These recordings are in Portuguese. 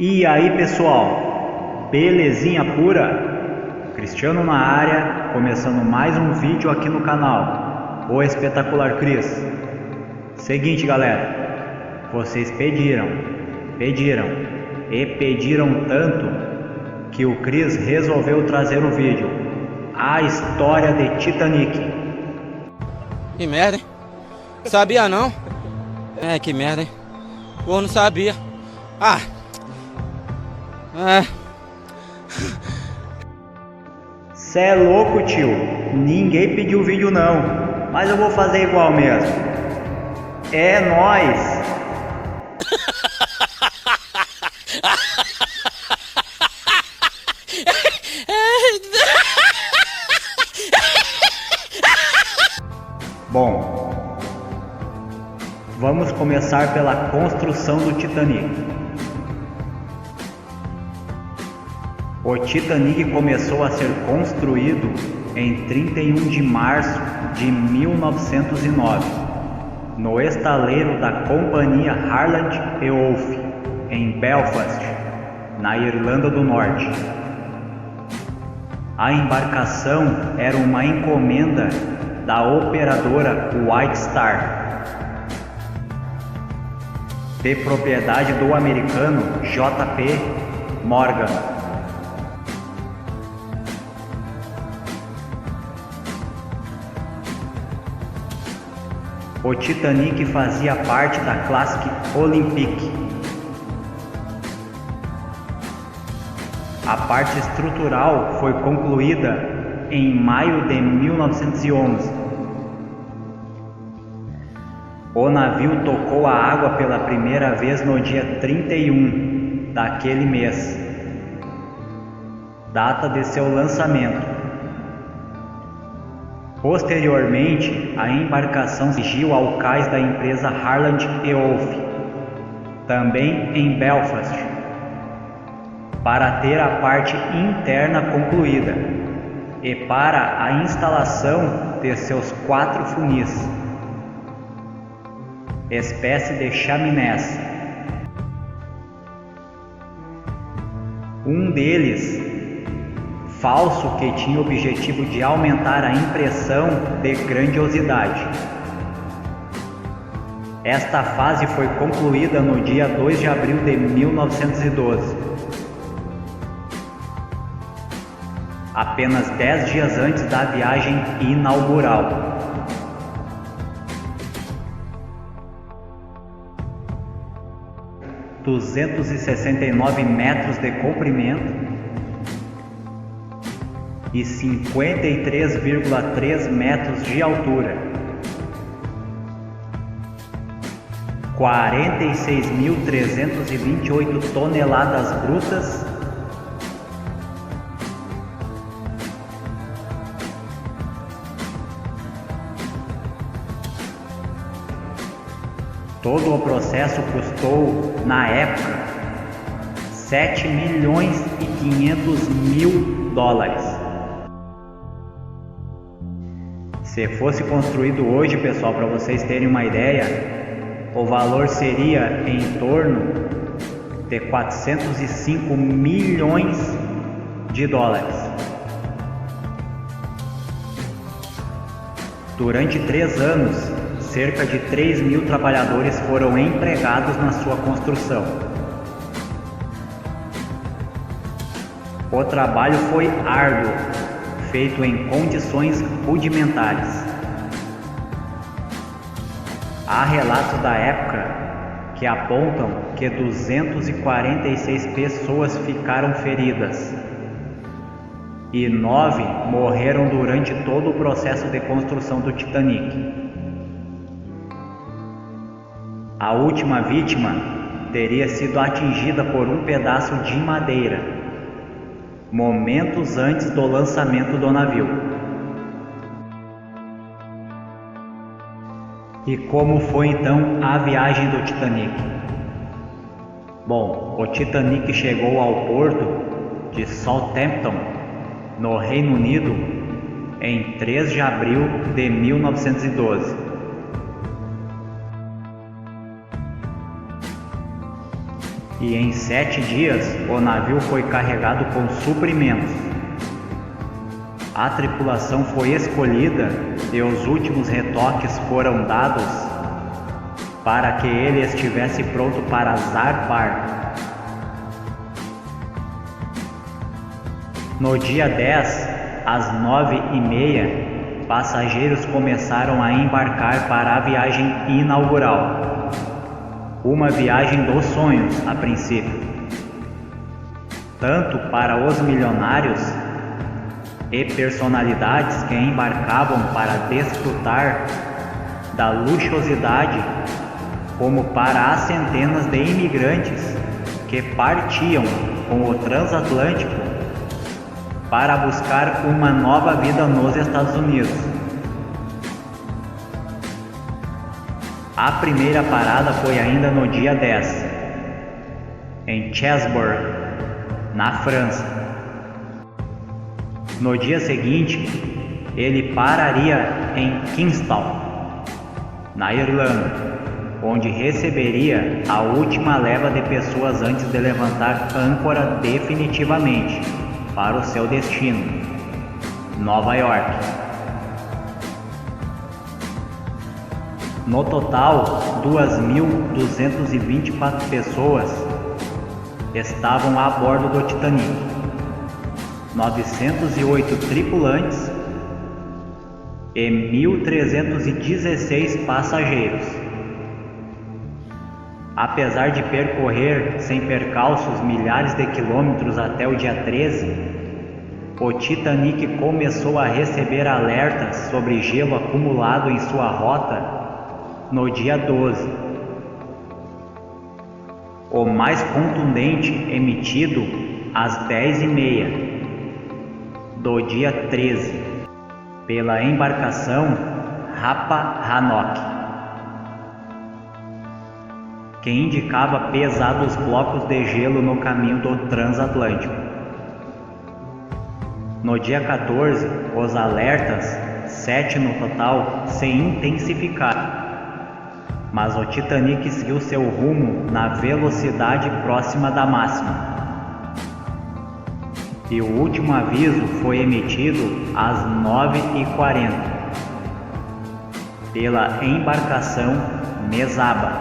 E aí pessoal, belezinha pura? Cristiano na área, começando mais um vídeo aqui no canal, o Espetacular Cris. Seguinte galera, vocês pediram tanto que o Cris resolveu trazer o vídeo, a história de Titanic. Que merda, hein? Sabia não? Que merda, hein? Pô, não sabia. Cê é louco, tio. Ninguém pediu vídeo não, mas eu vou fazer igual mesmo. É nóis. Bom, vamos começar pela construção do Titanic. O Titanic começou a ser construído em 31 de março de 1909, no estaleiro da Companhia Harland e Wolff, em Belfast, na Irlanda do Norte. A embarcação era uma encomenda da operadora White Star, de propriedade do americano J.P. Morgan. O Titanic fazia parte da Classic Olympic. A parte estrutural foi concluída em maio de 1911. O navio tocou a água pela primeira vez no dia 31 daquele mês, data de seu lançamento. Posteriormente, a embarcação seguiu ao cais da empresa Harland e Wolff, também em Belfast, para ter a parte interna concluída e para a instalação de seus 4 funis, espécie de chaminés. Um deles falso, que tinha o objetivo de aumentar a impressão de grandiosidade. Esta fase foi concluída no dia 2 de abril de 1912, apenas 10 dias antes da viagem inaugural. « 269 metros de comprimento e 53,3 metros de altura, 46.328 toneladas brutas, todo o processo custou, na época, 7.500.000 dólares. Se fosse construído hoje, pessoal, para vocês terem uma ideia, o valor seria em torno de 405 milhões de dólares. Durante 3 anos, cerca de 3.000 trabalhadores foram empregados na sua construção. O trabalho foi árduo, feito em condições rudimentares. Há relatos da época que apontam que 246 pessoas ficaram feridas e 9 morreram durante todo o processo de construção do Titanic. A última vítima teria sido atingida por um pedaço de madeira momentos antes do lançamento do navio. E como foi então a viagem do Titanic? Bom, o Titanic chegou ao porto de Southampton, no Reino Unido, em 3 de abril de 1912. e em 7 dias o navio foi carregado com suprimentos. A tripulação foi escolhida e os últimos retoques foram dados para que ele estivesse pronto para zarpar. No dia 10, às 9h30, passageiros começaram a embarcar para a viagem inaugural. Uma viagem dos sonhos, a princípio. Tanto para os milionários e personalidades que embarcavam para desfrutar da luxuosidade, como para as centenas de imigrantes que partiam com o transatlântico para buscar uma nova vida nos Estados Unidos. A primeira parada foi ainda no dia 10, em Cherbourg, na França. No dia seguinte, ele pararia em Kingstown, na Irlanda, onde receberia a última leva de pessoas antes de levantar âncora definitivamente para o seu destino, Nova York. No total, 2.224 pessoas estavam a bordo do Titanic, 908 tripulantes e 1.316 passageiros. Apesar de percorrer sem percalços milhares de quilômetros até o dia 13, o Titanic começou a receber alertas sobre gelo acumulado em sua rota no dia 12. O mais contundente emitido às 10h30 do dia 13 pela embarcação Rappahannock, que indicava pesados blocos de gelo no caminho do transatlântico. No dia 14, os alertas, 7 no total, se intensificaram, mas o Titanic seguiu seu rumo na velocidade próxima da máxima. E o último aviso foi emitido às 9h40 pela embarcação Mesaba,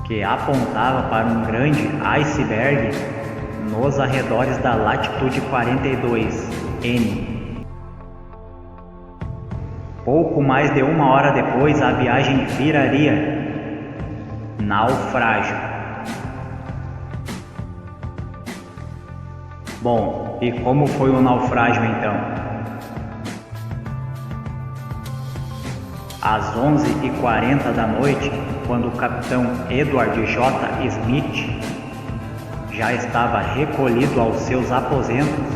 que apontava para um grande iceberg nos arredores da latitude 42N. Pouco mais de 1 hora depois, a viagem viraria naufrágio. Bom, e como foi o naufrágio então? Às 11h40 da noite, quando o capitão Edward J. Smith já estava recolhido aos seus aposentos,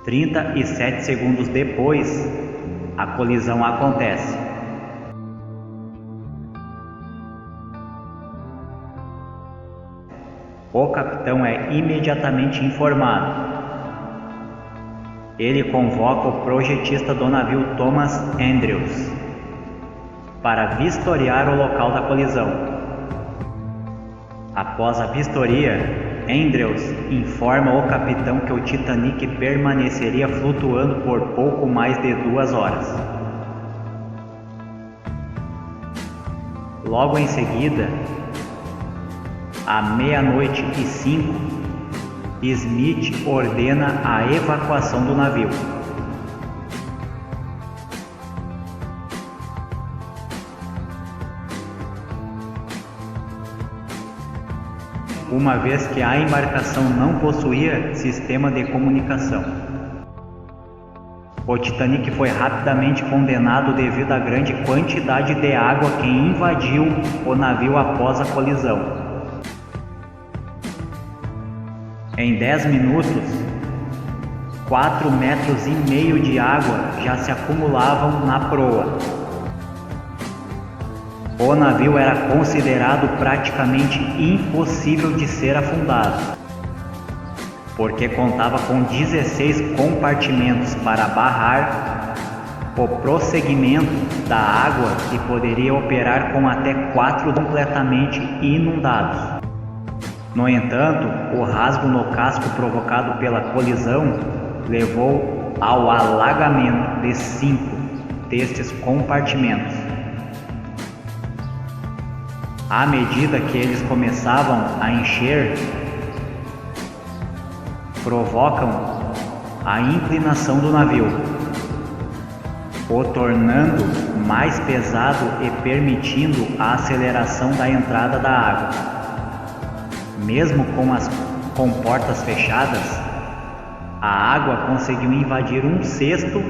(37 segundos depois), a colisão acontece. O capitão é imediatamente informado. Ele convoca o projetista do navio Thomas Andrews para vistoriar o local da colisão. Após a vistoria, Andrews informa o capitão que o Titanic permaneceria flutuando por pouco mais de 2 horas. Logo em seguida, à 00:05, Smith ordena a evacuação do navio. Uma vez que a embarcação não possuía sistema de comunicação. O Titanic foi rapidamente condenado devido à grande quantidade de água que invadiu o navio após a colisão. Em 10 minutos, 4,5 metros de água já se acumulavam na proa. O navio era considerado praticamente impossível de ser afundado, porque contava com 16 compartimentos para barrar o prosseguimento da água e poderia operar com até 4 completamente inundados. No entanto, o rasgo no casco provocado pela colisão levou ao alagamento de 5 destes compartimentos. À medida que eles começavam a encher, provocam a inclinação do navio, o tornando mais pesado e permitindo a aceleração da entrada da água. Mesmo com as comportas fechadas, a água conseguiu invadir 1/6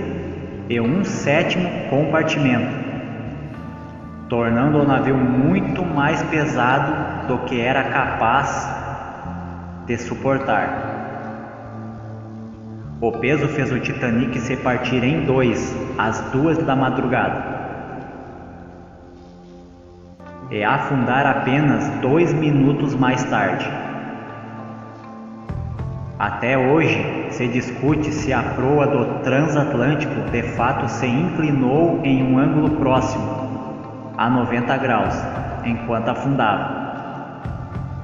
e 1/7 compartimento, tornando o navio muito mais pesado do que era capaz de suportar. O peso fez o Titanic se partir em 2 às 2 da madrugada e afundar apenas 2 minutos mais tarde. Até hoje se discute se a proa do transatlântico de fato se inclinou em um ângulo próximo a 90 graus enquanto afundava.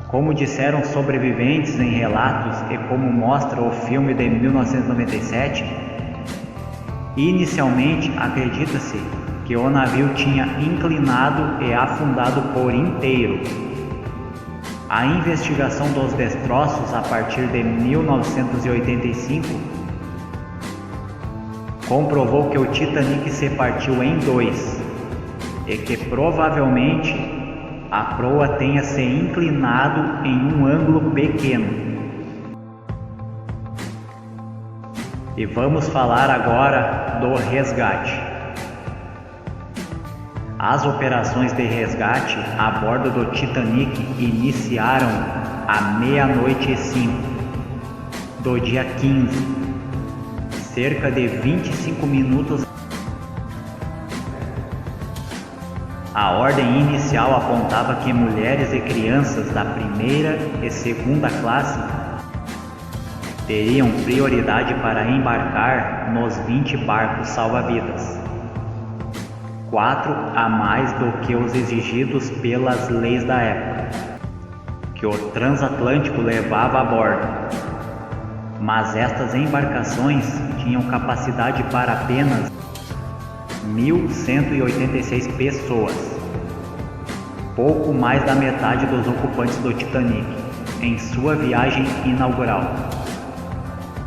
Como disseram sobreviventes em relatos e como mostra o filme de 1997, inicialmente acredita-se que o navio tinha inclinado e afundado por inteiro. A investigação dos destroços a partir de 1985 comprovou que o Titanic se partiu em 2 e que provavelmente a proa tenha se inclinado em um ângulo pequeno. E vamos falar agora do resgate. As operações de resgate a bordo do Titanic iniciaram à 00:05 do dia 15, cerca de 25 minutos. A ordem inicial apontava que mulheres e crianças da primeira e segunda classe teriam prioridade para embarcar nos 20 barcos salva-vidas, 4 a mais do que os exigidos pelas leis da época, que o transatlântico levava a bordo. Mas estas embarcações tinham capacidade para apenas 1.186 pessoas, pouco mais da metade dos ocupantes do Titanic, em sua viagem inaugural.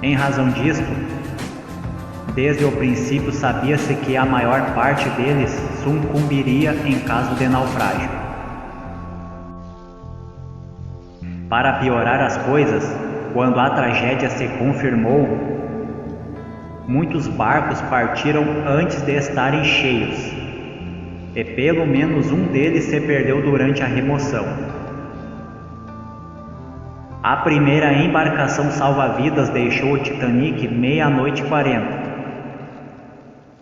Em razão disto, desde o princípio sabia-se que a maior parte deles sucumbiria em caso de naufrágio. Para piorar as coisas, quando a tragédia se confirmou, muitos barcos partiram antes de estarem cheios, e pelo menos um deles se perdeu durante a remoção. A primeira embarcação salva-vidas deixou o Titanic 00:40,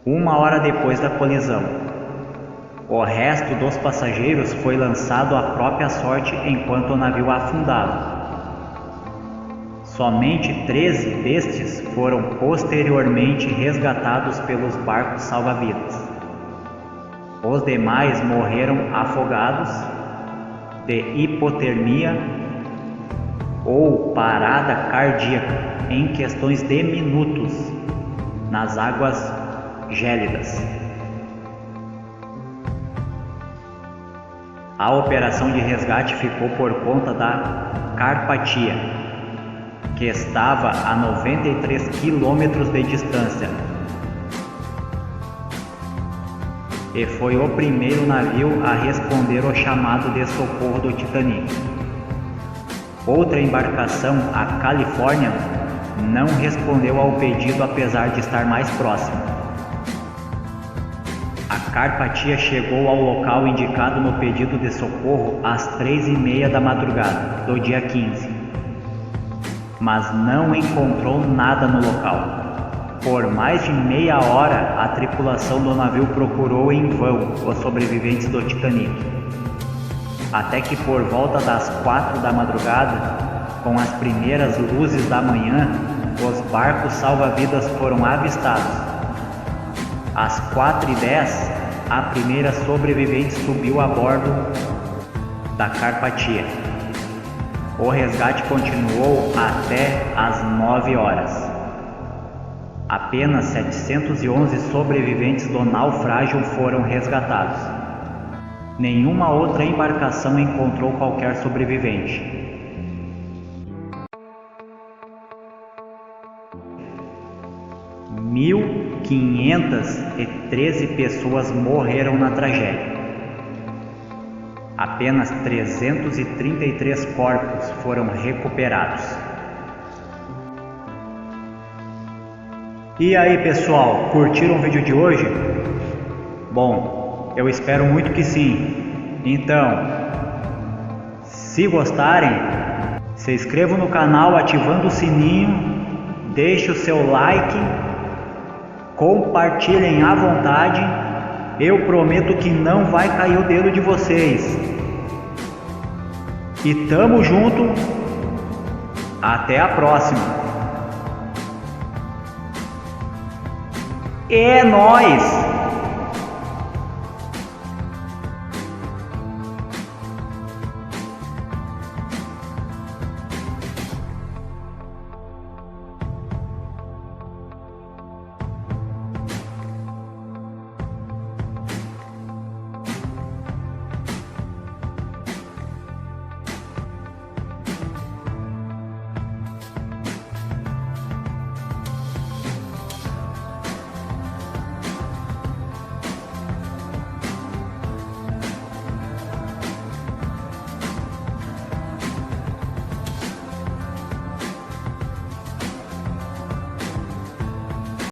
1 hora depois da colisão. O resto dos passageiros foi lançado à própria sorte enquanto o navio afundava. Somente 13 destes foram posteriormente resgatados pelos barcos salva-vidas. Os demais morreram afogados, de hipotermia ou parada cardíaca em questões de minutos nas águas gélidas. A operação de resgate ficou por conta da Carpathia, que estava a 93 quilômetros de distância, e foi o primeiro navio a responder ao chamado de socorro do Titanic. Outra embarcação, a California, não respondeu ao pedido apesar de estar mais próxima. A Carpathia chegou ao local indicado no pedido de socorro às 3:30 da madrugada do dia 15. mas não encontrou nada no local. Por mais de meia hora, a tripulação do navio procurou em vão os sobreviventes do Titanic. Até que por volta das 4 da madrugada, com as primeiras luzes da manhã, os barcos salva-vidas foram avistados. Às 4h10, a primeira sobrevivente subiu a bordo da Carpathia. O resgate continuou até às 9 horas. Apenas 711 sobreviventes do naufrágio foram resgatados. Nenhuma outra embarcação encontrou qualquer sobrevivente. 1.513 pessoas morreram na tragédia. Apenas 333 corpos foram recuperados. E aí, pessoal, curtiram o vídeo de hoje? Bom, eu espero muito que sim. Então, se gostarem, se inscrevam no canal ativando o sininho, deixe o seu like, compartilhem à vontade. Eu prometo que não vai cair o dedo de vocês. E tamo junto. Até a próxima. É nóis!